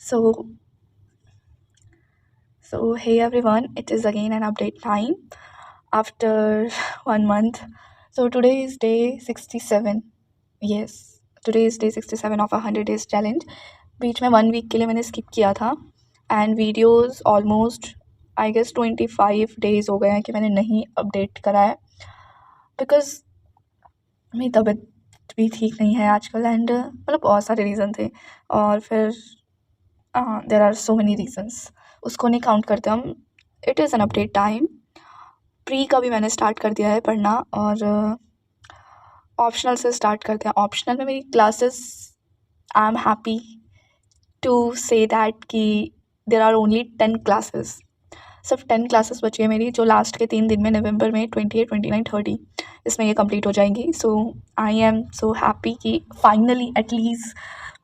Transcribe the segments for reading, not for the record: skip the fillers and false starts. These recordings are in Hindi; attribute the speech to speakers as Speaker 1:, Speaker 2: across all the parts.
Speaker 1: So, hey everyone, it is again an update time after 1 month. So today is day 67. Yes, today is day 67 of a 100 days challenge. बीच में 1 week के लिए मैंने skip किया था and videos almost I guess 25 days हो गए हैं कि मैंने नहीं update करा है because मेरी तबीयत भी ठीक नहीं है आजकल एंड मतलब बहुत सारे रीज़न थे और फिर there are so many reasons उसको नहीं काउंट करते हम. It is an update time. Pre का भी मैंने स्टार्ट कर दिया है पढ़ना और ऑप्शनल से स्टार्ट करते हैं. ऑप्शनल में मेरी classes I am happy to say that कि देर आर ओनली 10 क्लासेस. सिर्फ 10 क्लासेस बची है मेरी जो लास्ट के 3 दिन में नवंबर में 28, 29, 30 इसमें ये कंप्लीट हो जाएंगी. सो आई एम सो हैप्पी कि फाइनली एटलीस्ट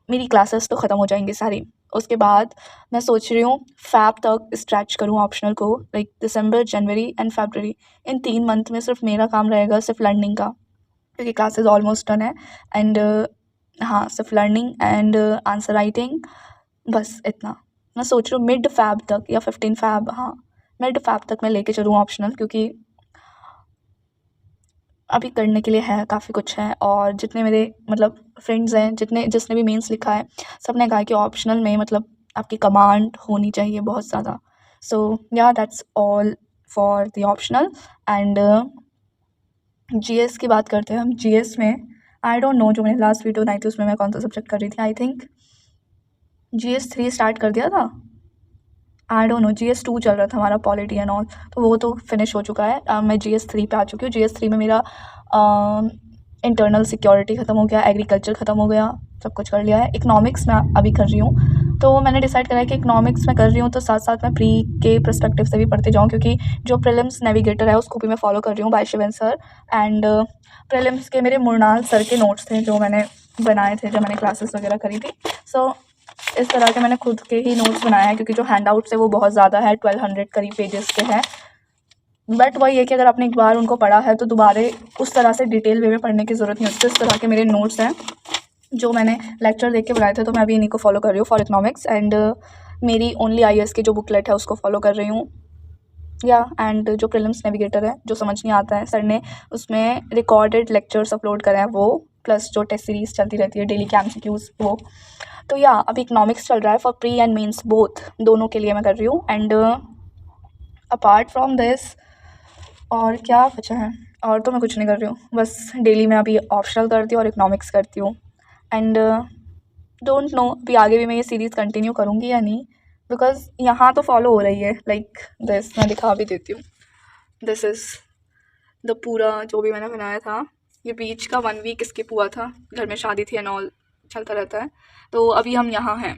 Speaker 1: मेरी क्लासेस तो ख़त्म हो जाएंगी सारी. उसके बाद मैं सोच रही हूँ फ़ैब तक स्ट्रेच करूँ ऑप्शनल को, like December, January and February. In 3 month में सिर्फ मेरा काम रहेगा सिर्फ लर्निंग का क्योंकि क्लासेस ऑलमोस्ट डन है एंड हाँ सिर्फ लर्निंग एंड आंसर राइटिंग, बस इतना. मैं सोच रही हूँ मिड फ़ैब तक या 15 फ़ैब, हाँ मिड फ़ैब तक मैं लेके चलूँ ऑप्शनल क्योंकि अभी करने के लिए है काफ़ी कुछ है. और जितने मेरे मतलब फ्रेंड्स हैं जिसने भी मेंस लिखा है सब ने कहा कि ऑप्शनल में मतलब आपकी कमांड होनी चाहिए बहुत ज़्यादा. सो या that's all for the optional. And GS की बात करते हैं हम. जीएस में आई डोंट नो, जो मैंने लास्ट वीडियो बनाई थी उसमें मैं कौन सा सब्जेक्ट कर रही थी. आई थिंक जीएस 3 स्टार्ट कर दिया था. आई डोंट नो, जीएस 2 चल रहा था हमारा पॉलिटी एंड ऑल, तो वो तो फिनिश हो चुका है. मैं जीएस 3 पे आ चुकी हूँ. जीएस 3 में मेरा इंटरनल सिक्योरिटी ख़त्म हो गया, एग्रीकल्चर ख़त्म हो गया, सब कुछ कर लिया है. इकोनॉमिक्स में अभी कर रही हूँ तो मैंने डिसाइड करा है कि इकोनॉमिक्स में कर रही हूँ तो साथ साथ मैं प्री के पर्सपेक्टिव से भी पढ़ते जाऊँ क्योंकि जो प्रीलिम्स नेविगेटर है उसको भी मैं फॉलो कर रही हूँ by Shivan sir. And prelims के मेरे मुरनाल सर के नोट्स थे जो मैंने बनाए थे जब मैंने क्लासेस वगैरह करी थी. सो इस तरह के मैंने खुद के ही नोट्स बनाए हैं क्योंकि जो हैंड आउट्स है वो बहुत ज़्यादा है, 1200 करीब पेजेस के हैं. बट वही है कि अगर आपने एक बार उनको पढ़ा है तो दोबारा उस तरह से डिटेल वे में पढ़ने की ज़रूरत नहीं होती. इस तरह के मेरे नोट्स हैं जो मैंने लेक्चर देख के बनाए थे, तो मैं अभी इन्हीं को फॉलो कर रही हूँ फॉर इकोनॉमिक्स. एंड मेरी ओनली आईएएस की जो बुकलेट है उसको फॉलो कर रही हूँ. या एंड जो प्रीलिम्स नेविगेटर है जो समझ नहीं आता है सर ने उसमें रिकॉर्डेड लेक्चर्स अपलोड करे हैं वो, प्लस जो टेस्ट सीरीज़ चलती रहती है डेली के एमसीक्यूज़ वो. तो या अभी इकोनॉमिक्स चल रहा है for pre and mains both, दोनों के लिए मैं कर रही हूँ. एंड अपार्ट फ्रॉम दिस और क्या बचा है, और तो मैं कुछ नहीं कर रही हूँ. बस डेली मैं अभी ऑप्शनल करती हूँ और इकोनॉमिक्स करती हूँ. एंड डोंट नो अभी आगे भी मैं ये सीरीज़ कंटिन्यू करूँगी या नहीं बिकॉज यहाँ तो फॉलो हो रही है. लाइक दिस मैं दिखा भी देती हूँ. दिस इज़ द पूरा जो भी मैंने बनाया था. ये बीच का 1 week स्किप हुआ था, घर में शादी थी एंड ऑल चलता रहता है. तो अभी हम यहाँ हैं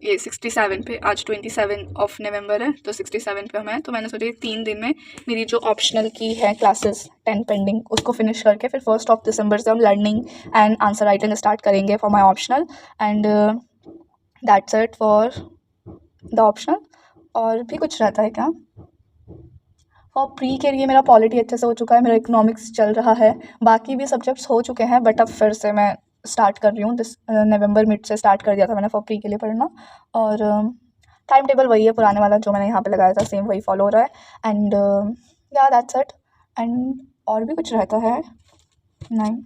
Speaker 1: ये 67 पे. आज 27 ऑफ नवंबर है तो 67 पे हम हैं. तो मैंने सोचा 3 दिन में मेरी जो ऑप्शनल की है क्लासेस 10 पेंडिंग उसको फिनिश करके फिर 1 दिसंबर से हम learning and answer writing start करेंगे for my optional. And that's it for the optional. और भी कुछ रहता है क्या? और प्री के लिए मेरा पॉलिटी अच्छे से हो चुका है, मेरा इकोनॉमिक्स चल रहा है, बाकी भी सब्जेक्ट्स हो चुके हैं बट अब फिर से मैं स्टार्ट कर रही हूँ. नवंबर मिड से स्टार्ट कर दिया था मैंने फॉर प्री के लिए पढ़ना. और टाइम टेबल वही है पुराने वाला जो मैंने यहाँ पे लगाया था, सेम वही फॉलो हो रहा है. एंड या दैट्स इट. एंड और भी कुछ रहता है नहीं.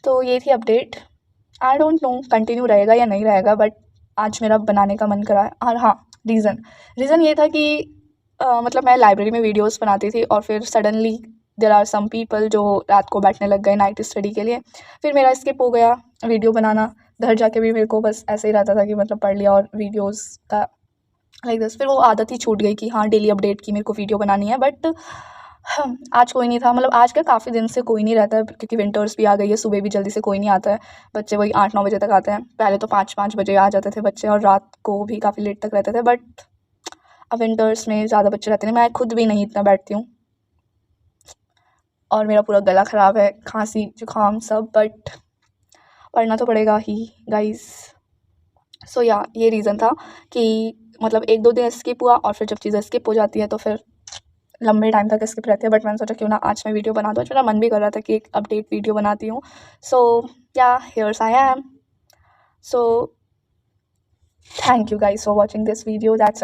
Speaker 1: तो ये थी update. I don't know continue रहेगा या नहीं रहेगा बट आज मेरा बनाने का मन करा है. और हाँ, रीज़न ये था कि मतलब मैं लाइब्रेरी में वीडियोस बनाती थी और फिर suddenly there are some people जो रात को बैठने लग गए नाइट स्टडी के लिए. फिर मेरा स्किप हो गया वीडियो बनाना. घर जाके भी मेरे को बस ऐसे ही रहता था कि मतलब पढ़ लिया और वीडियोस का लाइक दिस. फिर वो आदत ही छूट गई कि हाँ डेली अपडेट की मेरे को वीडियो बनानी है. बट आज कोई नहीं था, मतलब आज का काफ़ी दिन से कोई नहीं रहता है क्योंकि विंटर्स भी आ गई है. सुबह भी जल्दी से कोई नहीं आता है, बच्चे वही 8-9 बजे तक आते हैं. पहले तो 5-5 बजे आ जाते थे बच्चे और रात को भी काफ़ी लेट तक रहते थे. बट अब विंटर्स में ज़्यादा बच्चे रहते नहीं. मैं खुद भी नहीं इतना बैठती हूँ और मेरा पूरा गला ख़राब है, खांसी जुकाम सब. बट पढ़ना तो पड़ेगा ही गाइस. सो या ये रीज़न था कि मतलब 1-2 दिन स्किप हुआ और फिर जब चीज़ें स्किप हो जाती है तो फिर लंबे टाइम तक स्किप रहती है. बट मैंने सोचा क्यों ना आज मैं वीडियो बना दूँ. मेरा मन भी कर रहा था कि एक अपडेट वीडियो बनाती हूँ. So yeah here's I am. So Thank you guys for watching this video. That's